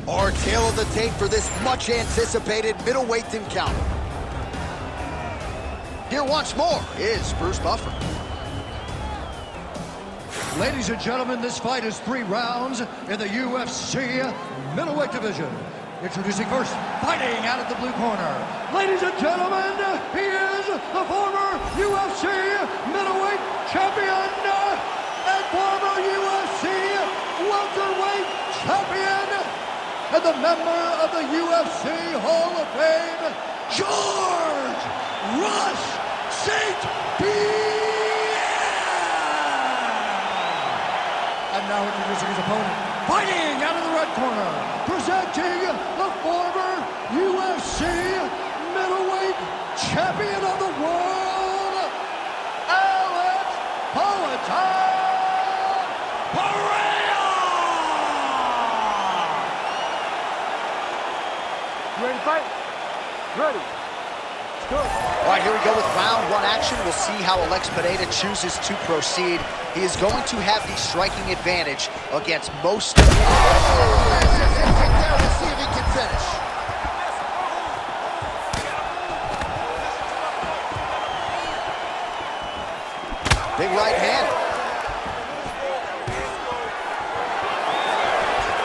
Our tale of the tape for this much-anticipated middleweight encounter. Here once more is Bruce Buffer. Ladies and gentlemen, this fight is 3 rounds in the UFC middleweight division. Introducing first, fighting out of the blue corner. Ladies and gentlemen, he is the former UFC middleweight champion and former UFC welterweight champion and the member of the UFC Hall of Fame, George Rush St. Pierre! And now introducing his opponent, fighting out of the red corner, presenting the former UFC middleweight champion of the world, Alex Pereira! You ready to fight? Ready. Let's go. All right, here we go with round 1 action. We'll see how Alex Pereira chooses to proceed. He is going to have the striking advantage against most of the... We'll see if he can finish. Big right hand.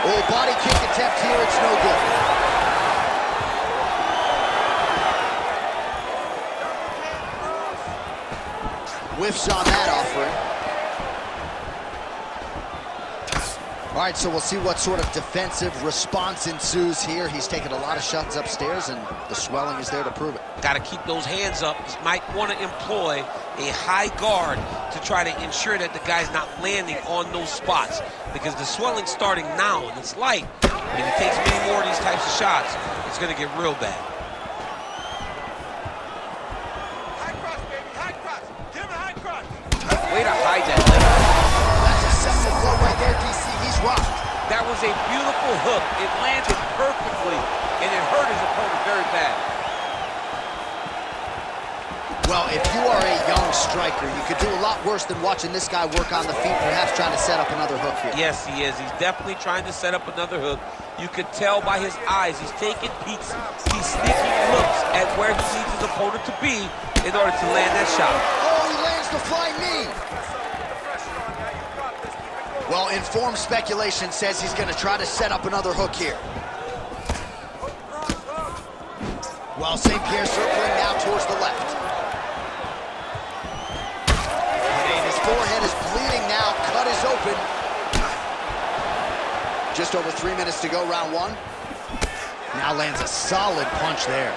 Oh, body kick attempt here. It's no good. Whiffs on that offering. All right, so we'll see what sort of defensive response ensues here. He's taken a lot of shots upstairs, and the swelling is there to prove it. Got to keep those hands up. He might want to employ a high guard to try to ensure that the guy's not landing on those spots, because the swelling's starting now, and it's light. And if he takes many more of these types of shots, it's going to get real bad. Way to hide that leg. That's a seminal blow right there, DC. He's rocked. That was a beautiful hook. It landed perfectly, and it hurt his opponent very bad. Well, if you are a young striker, you could do a lot worse than watching this guy work on the feet, perhaps trying to set up another hook here. Yes, he is. He's definitely trying to set up another hook. You could tell by his eyes. He's taking peeks. He's sneaking looks at where he needs his opponent to be in order to land that shot. Oh, he lands the flying knee. Well, informed speculation says he's going to try to set up another hook here. Well, St. Pierre circling now towards the left. And his forehead is bleeding now. Cut is open. Just over 3 minutes to go, round 1. Now lands a solid punch there.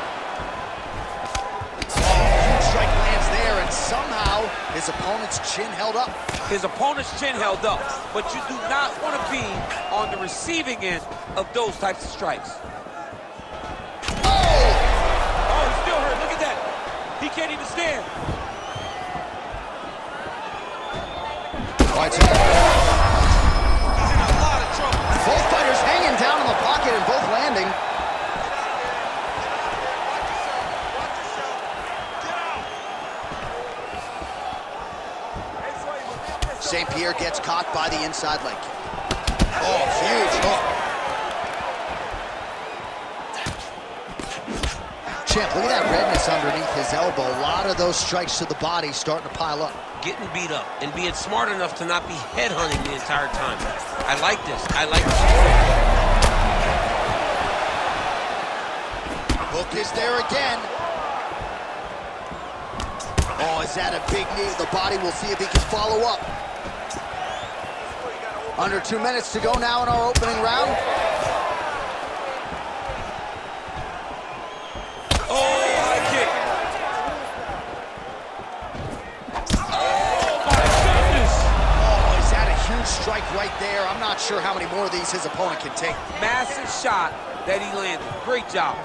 Huge strike lands there, and somehow his opponent's chin held up. His opponent's chin held up, but you do not want to be on the receiving end of those types of strikes. Oh! Oh, he's still hurt. Look at that. He can't even stand. All right, so He's in a lot of trouble. both fighters hanging down in the pocket and both landing. St. Pierre gets caught by the inside leg. Oh, huge hook. Champ, look at that redness underneath his elbow. A lot of those strikes to the body starting to pile up. Getting beat up and being smart enough to not be headhunting the entire time. I like this. I like this. Hook is there again. Oh, is that a big knee to the body? We'll see if he can follow up. Under 2 minutes to go now in our opening round. Oh, high kick. Oh, my goodness. Oh, is that a huge strike right there? I'm not sure how many more of these his opponent can take. Massive shot that he landed. Great job.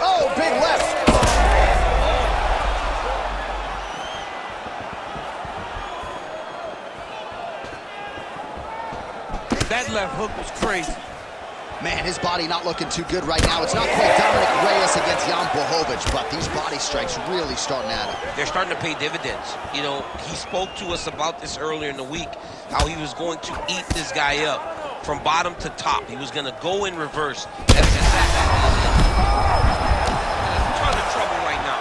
Oh, big left. That left hook was crazy. Man, his body not looking too good right now. It's not quite Dominic Reyes against Jan Blachowicz, but these body strikes really starting at him. They're starting to pay dividends. You know, he spoke to us about this earlier in the week, how he was going to eat this guy up. from bottom to top. He was going to go in reverse. That's exactly what he did. A ton of trouble right now.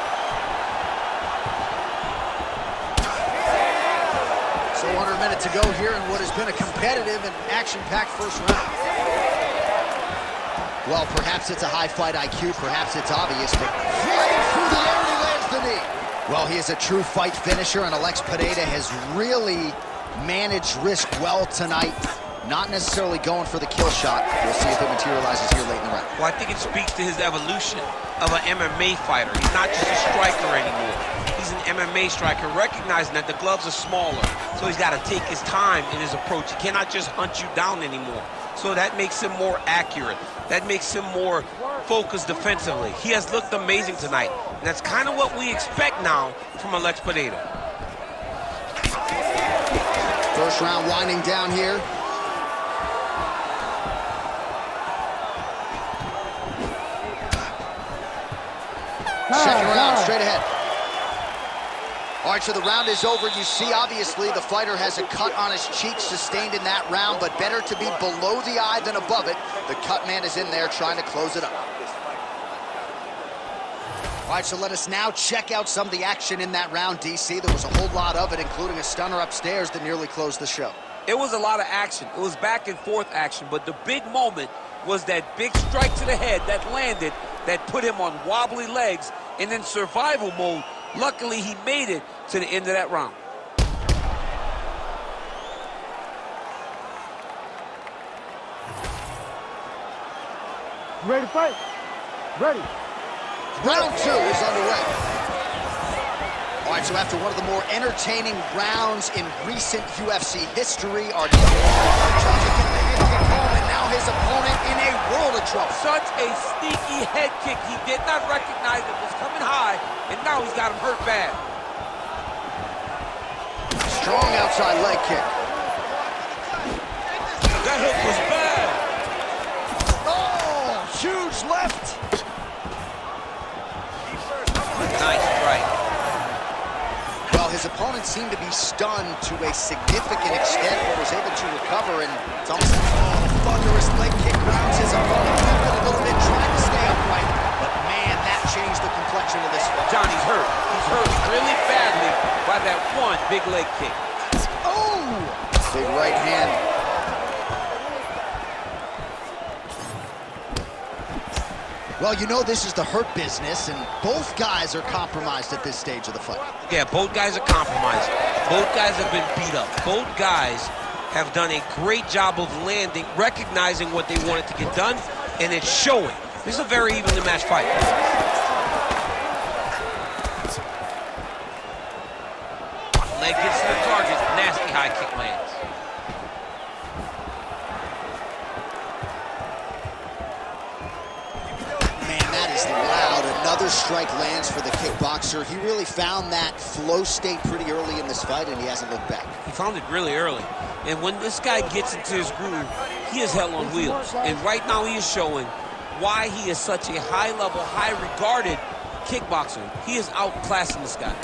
So under a minute to go here in what has been a competitive and action-packed first round. Well, perhaps it's a high fight IQ, perhaps it's obvious, but flying through the air, he lands the knee. Well, he is a true fight finisher, and Alex Pereira has really managed risk well tonight. Not necessarily going for the kill shot. We'll see if it materializes here late in the round. Well, I think it speaks to his evolution of an MMA fighter. He's not just a striker anymore. He's an MMA striker, recognizing that the gloves are smaller, so he's got to take his time in his approach. He cannot just hunt you down anymore. So that makes him more accurate. That makes him more focused defensively. He has looked amazing tonight, and that's kind of what we expect now from Alex Pereira. First round winding down here. Second round, straight ahead. All right, so the round is over. You see, obviously, the fighter has a cut on his cheek sustained in that round, but better to be below the eye than above it. The cut man is in there trying to close it up. All right, so let us now check out some of the action in that round, DC. There was a whole lot of it, including a stunner upstairs that nearly closed the show. It was a lot of action. It was back and forth action, but the big moment was that big strike to the head that landed, that put him on wobbly legs, and in survival mode. Luckily, he made it to the end of that round. Ready to fight? Ready. Round two is underway. All right, so after one of the more entertaining rounds in recent UFC history, our trying to get the head kick home, and now his opponent in a world of trouble. Such a sneaky head kick. He did not recognize it was coming high, and now he's got him hurt bad. Strong outside leg kick. That hook was bad. Oh, huge left. Nice strike. Well, his opponent seemed to be stunned to a significant extent, but was able to recover, and it's almost thunderous leg kick grounds his opponent pivoted a little bit, trying to stay upright, but man, that changed the complexion of this fight. Johnny's hurt. He's hurt really badly by that one big leg kick. Oh! Big right hand. Well, you know this is the hurt business, and both guys are compromised at this stage of the fight. Yeah, both guys are compromised. Both guys have been beat up. Both guys have done a great job of landing, recognizing what they wanted to get done, and it's showing. This is a very evenly matched fight. Leg gets to the target, nasty high kick lands. Another strike lands for the kickboxer. He really found that flow state pretty early in this fight, and he hasn't looked back. He found it really early. And when this guy gets into his groove, he is hell on wheels. And right now he is showing why he is such a high-level, high-regarded kickboxer. He is outclassing this guy.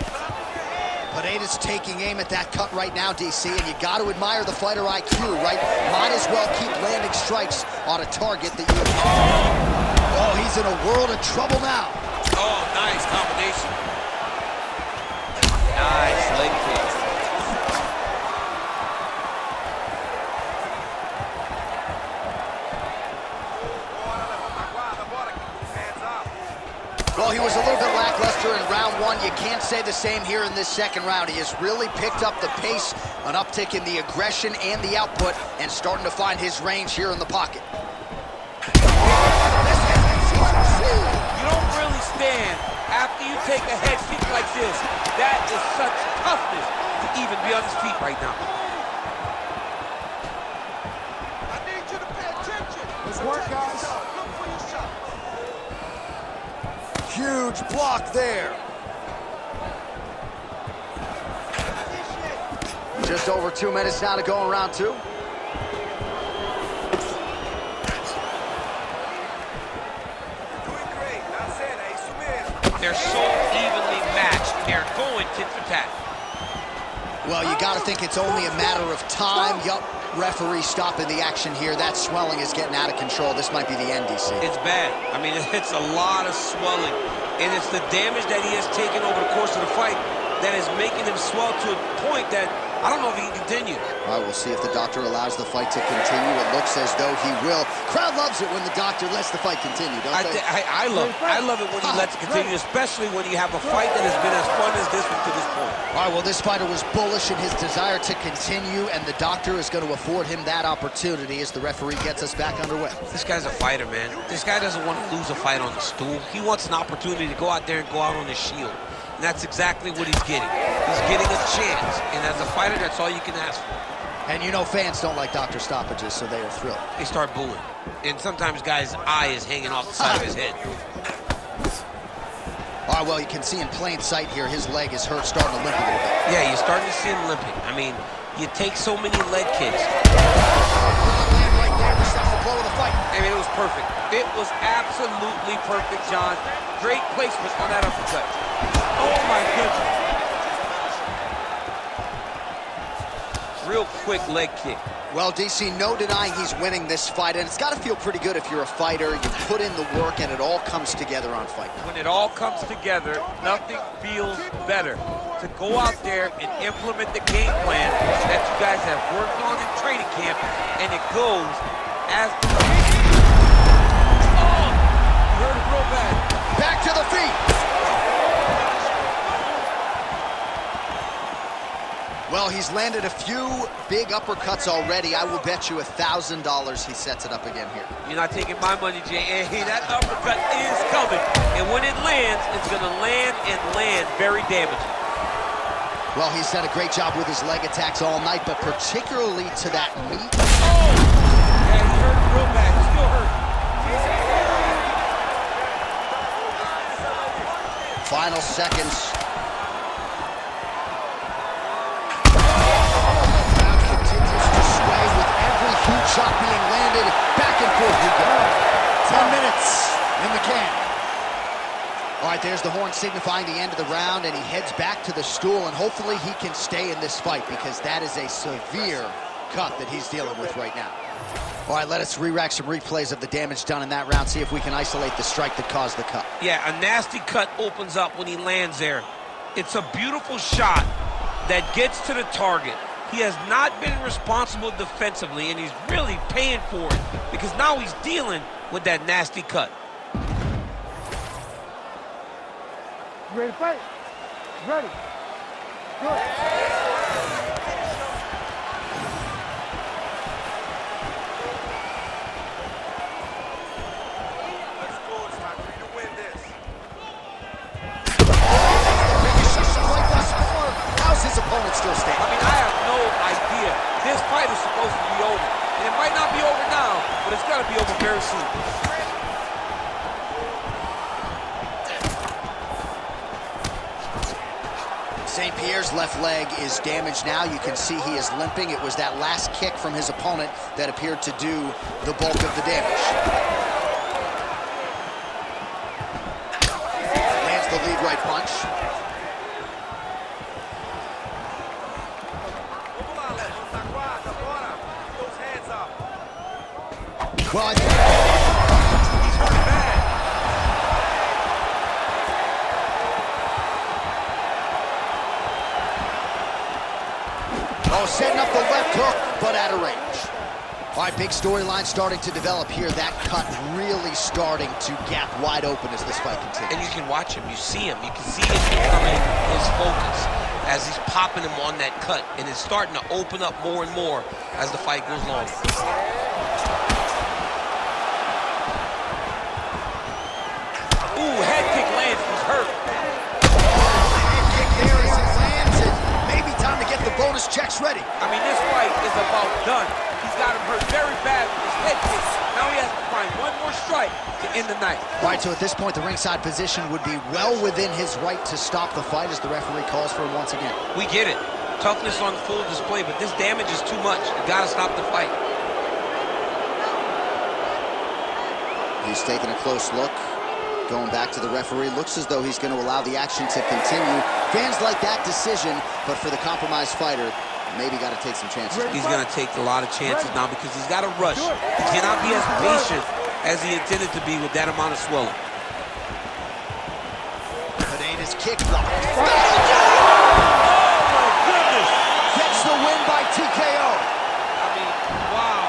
Pereira's taking aim at that cut right now, DC, and you got to admire the fighter IQ, right? Might as well keep landing strikes on a target that you have. Oh, he's in a world of trouble now. Oh, nice combination. Nice leg kick. Well, he was a little bit lackluster in round one. You can't say the same here in this second round. He has really picked up the pace, an uptick in the aggression and the output, and starting to find his range here in the pocket. You don't really stand after you take a head kick like this. That is such toughness to even be on his feet right now. I need you to pay attention. Let's work, guys. Look for your shot. Huge block there. Just over 2 minutes now to go in round two. They're so evenly matched. They're going tit for tat. Well, you got to think it's only a matter of time. Yup, Referee stopping the action here. That swelling is getting out of control. This might be the end, DC. It's bad. I mean, it's a lot of swelling. And it's the damage that he has taken over the course of the fight that is making him swell to a point that I don't know if he can continue. All right, we'll see if the doctor allows the fight to continue. It looks as though he will. Crowd loves it when the doctor lets the fight continue, don't they? I love it when he lets it continue, especially when you have a fight that has been as fun as this one to this point. All right, well, this fighter was bullish in his desire to continue, and the doctor is going to afford him that opportunity as the referee gets us back underway. This guy's a fighter, man. This guy doesn't want to lose a fight on the stool. He wants an opportunity to go out there and go out on his shield. And that's exactly what he's getting. He's getting a chance. And as a fighter, that's all you can ask for. And you know fans don't like doctor stoppages, so they are thrilled. They start booing. And sometimes guys' eye is hanging off the side of his head. All right, well, you can see in plain sight here, his leg is hurt, starting to limp a little bit. Yeah, you're starting to see him limping. I mean, you take so many leg kicks. Right there, this is the blow of the fight. I mean, it was perfect. It was absolutely perfect, John. Great placement on that uppercut. Oh, my goodness. Real quick leg kick. Well, DC, no denying he's winning this fight, and it's got to feel pretty good if you're a fighter. You put in the work, and it all comes together on fight night. When it all comes together, nothing feels better. To go out there and implement the game plan that you guys have worked on in training camp, and it goes as... Oh! You heard it real bad. Back to the feet. Well, he's landed a few big uppercuts already. I will bet you $1,000 he sets it up again here. You're not taking my money, Jay. Hey, that uppercut is coming. And when it lands, it's going to land and land very damaging. Well, he's done a great job with his leg attacks all night, but particularly to that knee. Oh! Yeah, he hurt real bad. He still hurt. Final seconds. Huge shot being landed, back and forth we go. 10 minutes in the can. All right, there's the horn signifying the end of the round, and he heads back to the stool, and hopefully he can stay in this fight because that is a severe cut that he's dealing with right now. All right, let us re-rack some replays of the damage done in that round, see if we can isolate the strike that caused the cut. Yeah, a nasty cut opens up when he lands there. It's a beautiful shot that gets to the target. He has not been responsible defensively, and he's really paying for it because now he's dealing with that nasty cut. You ready to fight? Ready. Good. His opponent still standing. I mean, I have no idea. This fight is supposed to be over. And it might not be over now, but it's got to be over very soon. St. Pierre's left leg is damaged now. You can see he is limping. It was that last kick from his opponent that appeared to do the bulk of the damage. Lands the lead right punch. Well, I think He's hurt bad. oh, setting up the left hook, but out of range. All right, big storyline starting to develop here. That cut really starting to gap wide open as this fight continues. And you can watch him, you see him, you can see him becoming his focus as he's popping him on that cut, and it's starting to open up more and more as the fight goes along. Ooh, head kick lands. He's hurt. Head kick there as it lands, and maybe time to get the bonus checks ready. I mean, this fight is about done. He's got him hurt very bad with his head kick. Now he has to find one more strike to end the night. All right, so at this point, the ringside position would be well within his right to stop the fight as the referee calls for him once again. We get it. Toughness on full display, but this damage is too much. You gotta stop the fight. He's taking a close look. Going back to the referee, looks as though he's going to allow the action to continue. Fans like that decision, but for the compromised fighter, maybe got to take some chances. He's going to take a lot of chances now because he's got to rush. He cannot be as patient as he intended to be with that amount of swelling. Pereira's kick block. Oh, my goodness! Gets the win by TKO. I mean, wow.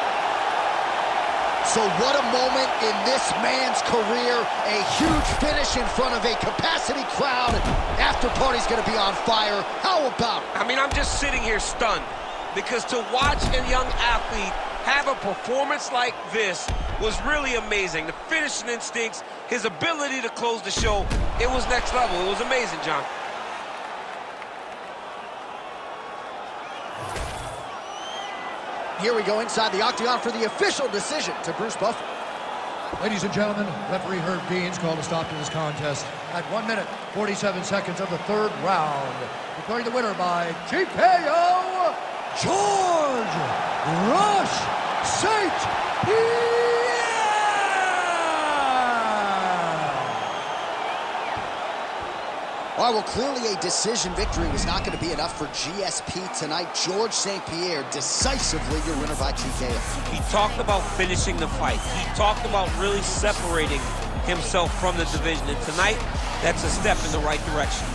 So what a moment in this man's career. A huge finish in front of a capacity crowd. After party's going to be on fire. How about it? I mean, I'm just sitting here stunned because to watch a young athlete have a performance like this was really amazing. The finishing instincts, his ability to close the show, it was next level. It was amazing, John. Here we go inside the octagon for the official decision to Bruce Buffer. Ladies and gentlemen, referee Herb Dean's called a stop to this contest at 1 minute, 47 seconds of the third round. Declaring the winner by TKO, George Rush St. Pierre! All right, well, clearly a decision victory was not going to be enough for GSP tonight. George St. Pierre, decisively your winner by TKO. He talked about finishing the fight. He talked about really separating himself from the division. And tonight, that's a step in the right direction.